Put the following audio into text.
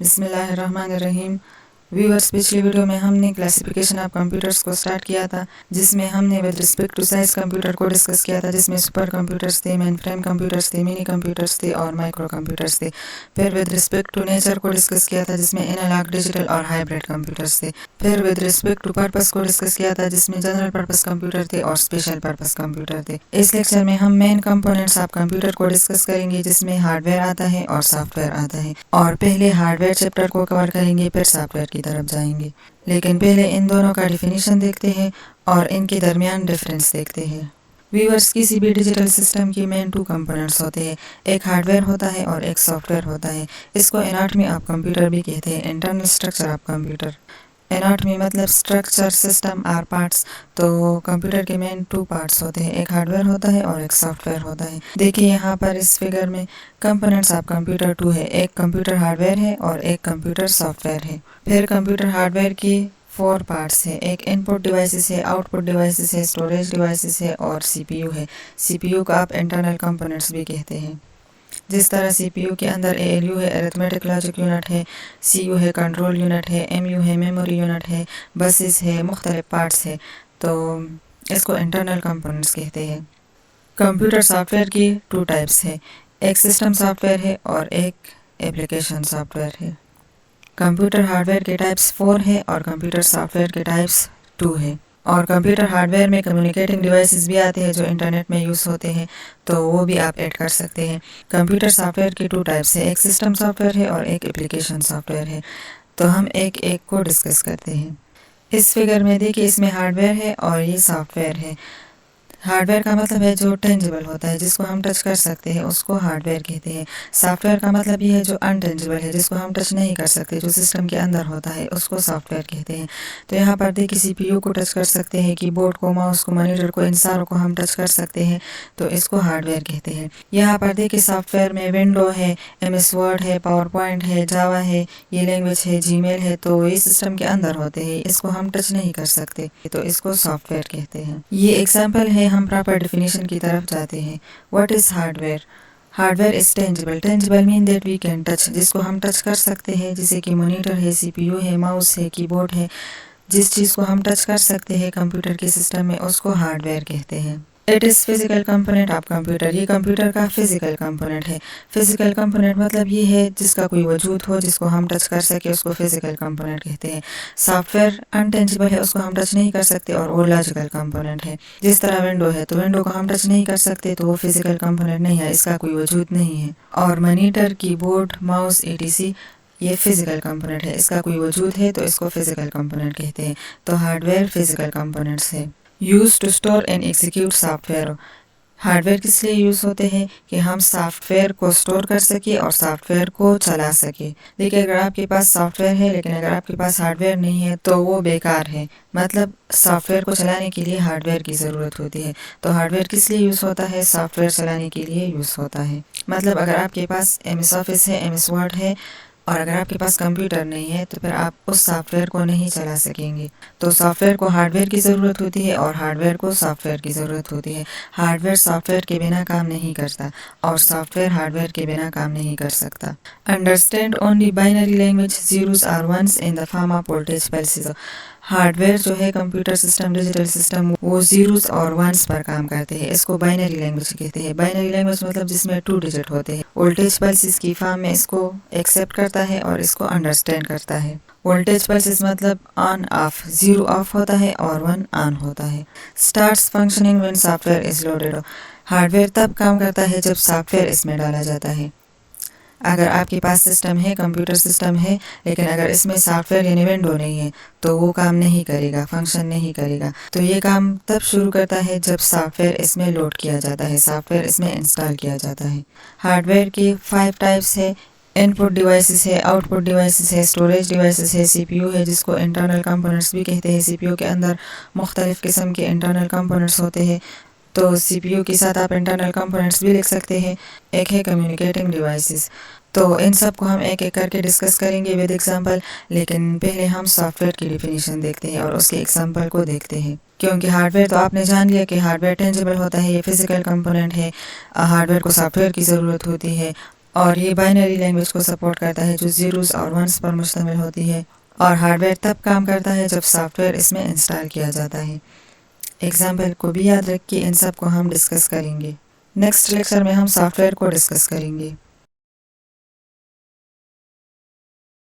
बिस्मिल्लाहिर्रहमानिर्रहीम। व्यूअर्स, पिछली वीडियो में हमने क्लासिफिकेशन ऑफ कंप्यूटर्स को स्टार्ट किया था, जिसमें हमने with respect to size computer को डिस्कस किया था, जिसमें सुपर कंप्यूटर्स थे, मेन फ्रेम कंप्यूटर्स थे, मिनी कंप्यूटर्स थे और माइक्रो कंप्यूटर्स थे। फिर विद रिस्पेक्ट टू नेचर को डिस्कस किया था, जिसमें एनालॉग, डिजिटल और हाइब्रिड कंप्यूटर्स थे। फिर विद रिस्पेक्ट टू पर्पस को डिस्कस किया था, जिसमें जनरल पर्पस कंप्यूटर थे और स्पेशल पर्पस कंप्यूटर थे। इस लेक्चर में हम मेन कंपोनेंट्स ऑफ कंप्यूटर को डिस्कस करेंगे, जिसमें हार्डवेयर आता है और सॉफ्टवेयर आता है। और पहले हार्डवेयर चैप्टर को कवर करेंगे, फिर सॉफ्टवेयर की तरफ जाएंगे। लेकिन पहले इन दोनों का डिफिनीशन देखते हैं और इनके दरमियान डिफरेंस देखते हैं। व्यूअर्स, किसी भी डिजिटल सिस्टम की मेन 2 कंपोनेंट्स होते हैं, एक हार्डवेयर होता है और एक सॉफ्टवेयर होता है। इसको एनाटॉमी ऑफ कंप्यूटर भी कहते हैं, internal structure of computer. Anatomy मतलब स्ट्रक्चर, सिस्टम और पार्ट्स। तो कंप्यूटर के मेन 2 पार्ट्स होते हैं, एक हार्डवेयर होता है और एक सॉफ्टवेयर होता है। देखिए यहाँ पर इस फिगर में कंपोनेंट्स ऑफ कंप्यूटर 2 है, एक कंप्यूटर हार्डवेयर है और एक कंप्यूटर सॉफ्टवेयर है। फिर कंप्यूटर हार्डवेयर की 4 पार्ट्स है, एक इनपुट डिवाइसेस है, आउटपुट डिवाइसेस है, स्टोरेज डिवाइसेस है और सीपीयू है। सीपीयू को आप इंटरनल कंपोनेंट्स भी कहते हैं। जिस तरह सीपीयू के अंदर एएलयू है, अरिथमेटिक लॉजिक यूनिट है, सीयू है, कंट्रोल यूनिट है, एमयू है, मेमोरी यूनिट है, बसेस है, मुख्तलिफ पार्ट्स है, तो इसको इंटरनल कंपोनेंट्स कहते हैं। कंप्यूटर सॉफ्टवेयर की 2 टाइप्स है, एक सिस्टम सॉफ्टवेयर है और एक एप्लीकेशन सॉफ्टवेयर है। कंप्यूटर हार्डवेयर के टाइप्स 4 है और कंप्यूटर सॉफ्टवेयर के टाइप्स 2 है। और कंप्यूटर हार्डवेयर में कम्युनिकेटिंग डिवाइसेस भी आते हैं जो इंटरनेट में यूज़ होते हैं, तो वो भी आप ऐड कर सकते हैं। कंप्यूटर सॉफ्टवेयर की 2 टाइप्स है, एक सिस्टम सॉफ्टवेयर है और एक एप्लीकेशन सॉफ्टवेयर है। तो हम एक एक को डिस्कस करते हैं। इस फिगर में देखिए, इसमें हार्डवेयर है और ये सॉफ्टवेयर है। हार्डवेयर का मतलब है जो टेंजिबल होता है, जिसको हम टच कर सकते हैं, उसको हार्डवेयर कहते हैं। सॉफ्टवेयर का मतलब ये है जो अनटेंजिबल है, जिसको हम टच नहीं कर सकते, जो सिस्टम के अंदर होता है, उसको सॉफ्टवेयर कहते हैं। तो यहाँ पर देखिए, सीपीयू को टच कर सकते हैं, कीबोर्ड को, माउस को, मॉनिटर को, इन सारों को हम टच कर सकते हैं, तो इसको हार्डवेयर कहते हैं। यहाँ पर देखिए, सॉफ्टवेयर में विंडो है, MS वर्ड है, पावर पॉइंट है, जावा है, ये लैंग्वेज है, जीमेल है, तो ये सिस्टम के अंदर होते हैं, इसको हम टच नहीं कर सकते, तो इसको सॉफ्टवेयर कहते हैं। ये एग्जाम्पल है, हम प्रॉपर डेफिनेशन की तरफ जाते हैं। What is hardware? Hardware is tangible. Tangible mean that we can touch, जिसको हम टच कर सकते हैं, जैसे कि मॉनिटर है, सीपीयू है, माउस है, कीबोर्ड है। जिस चीज़ को हम टच कर सकते हैं कंप्यूटर के सिस्टम में, उसको हार्डवेयर कहते हैं। It is physical component of computer. ये कंप्यूटर का फिजिकल कंपोनेंट है। फिजिकल कंपोनेंट मतलब ये है जिसका कोई वजूद हो, जिसको हम टच कर सके, उसको फिजिकल कंपोनेंट कहते हैं। सॉफ्टवेयर अनटेंजिबल है, उसको हम टच नहीं कर सकते और वो लॉजिकल कंपोनेंट है। जिस तरह विंडो है, तो विंडो को हम टच नहीं कर सकते, तो वो फिजिकल कंपोनेंट नहीं है, इसका कोई वजूद नहीं है। और मॉनिटर, कीबोर्ड, माउस, etc ये फिजिकल कंपोनेंट है, इसका कोई वजूद है, तो इसको फिजिकल कंपोनेंट कहते हैं। तो हार्डवेयर फिजिकल कंपोनेंट्स है। Use to store and execute software. Hardware किस लिए यूज़ होते हैं कि हम सॉफ्टवेयर को स्टोर कर सके और सॉफ्टवेयर को चला सके। देखिए, अगर आपके पास सॉफ्टवेयर है लेकिन अगर आपके पास हार्डवेयर नहीं है, तो वो बेकार है। मतलब सॉफ्टवेयर को चलाने के लिए हार्डवेयर की ज़रूरत होती है। तो हार्डवेयर किस लिए यूज़ होता है? सॉफ्टवेयर चलाने के लिए यूज़ होता है। मतलब अगर आपके पास MS ऑफिस है, MS वर्ड है, और अगर आपके पास कंप्यूटर नहीं है, तो फिर आप उस सॉफ्टवेयर को नहीं चला सकेंगे। तो सॉफ्टवेयर को हार्डवेयर की ज़रूरत होती है और हार्डवेयर को सॉफ्टवेयर की ज़रूरत होती है। हार्डवेयर सॉफ्टवेयर के बिना काम नहीं करता और सॉफ्टवेयर हार्डवेयर के बिना काम नहीं कर सकता। Understand only binary language, zeros और ones in the form of voltage pulses. Hardware जो है कंप्यूटर सिस्टम, डिजिटल सिस्टम, वो ज़ीरोस और वंस पर काम करते हैं, इसको बाइनरी लैंग्वेज कहते हैं। बाइनरी लैंग्वेज मतलब जिसमें 2 डिजिट होते हैं। वोल्टेज पल्सेस की फॉर्म में इसको एक्सेप्ट करता है और इसको अंडरस्टैंड करता है। वोल्टेज पल्सेस मतलब ऑन ऑफ, 0 ऑफ होता है और 1 ऑन होता है। Starts functioning when software is loaded. Hardware तब काम करता है जब सॉफ्टवेयर इसमें डाला जाता है। अगर आपके पास सिस्टम है, कंप्यूटर सिस्टम है, लेकिन अगर इसमें सॉफ्टवेयर यानी विंडो नहीं है, तो वो काम नहीं करेगा, फंक्शन नहीं करेगा। तो ये काम तब शुरू करता है जब सॉफ्टवेयर इसमें लोड किया जाता है, सॉफ्टवेयर इसमें इंस्टॉल किया जाता है। हार्डवेयर की 5 टाइप्स है। इनपुट डिवाइसेस है, आउटपुट डिवाइसेस है, स्टोरेज डिवाइसेस है, सीपीयू है, जिसको इंटरनल कंपोनेंट्स भी कहते हैं। सीपीयू के अंदर मुख्तलिफ किस्म के इंटरनल कंपोनेंट्स होते हैं, तो सीपीयू के साथ आप इंटरनल कंपोनेंट्स भी लिख सकते हैं। एक है कम्युनिकेटिंग डिवाइसेस। तो इन सब को हम एक एक करके डिस्कस करेंगे विद एग्जांपल, लेकिन पहले हम सॉफ्टवेयर की डेफिनेशन देखते हैं और उसके एग्जांपल को देखते हैं। क्योंकि हार्डवेयर तो आपने जान लिया कि हार्डवेयर टेंजिबल होता है, ये फिजिकल कंपोनेंट है। हार्डवेयर को सॉफ्टवेयर की ज़रूरत होती है और ये बाइनरी लैंग्वेज को सपोर्ट करता है जो ज़ीरोस और वंस पर मुश्तमिल होती है। और हार्डवेयर तब काम करता है जब सॉफ्टवेयर इसमें इंस्टॉल किया जाता है। एग्जाम्पल को भी याद रख के इन सब को हम डिस्कस करेंगे। नेक्स्ट लेक्चर में हम सॉफ्टवेयर को डिस्कस करेंगे।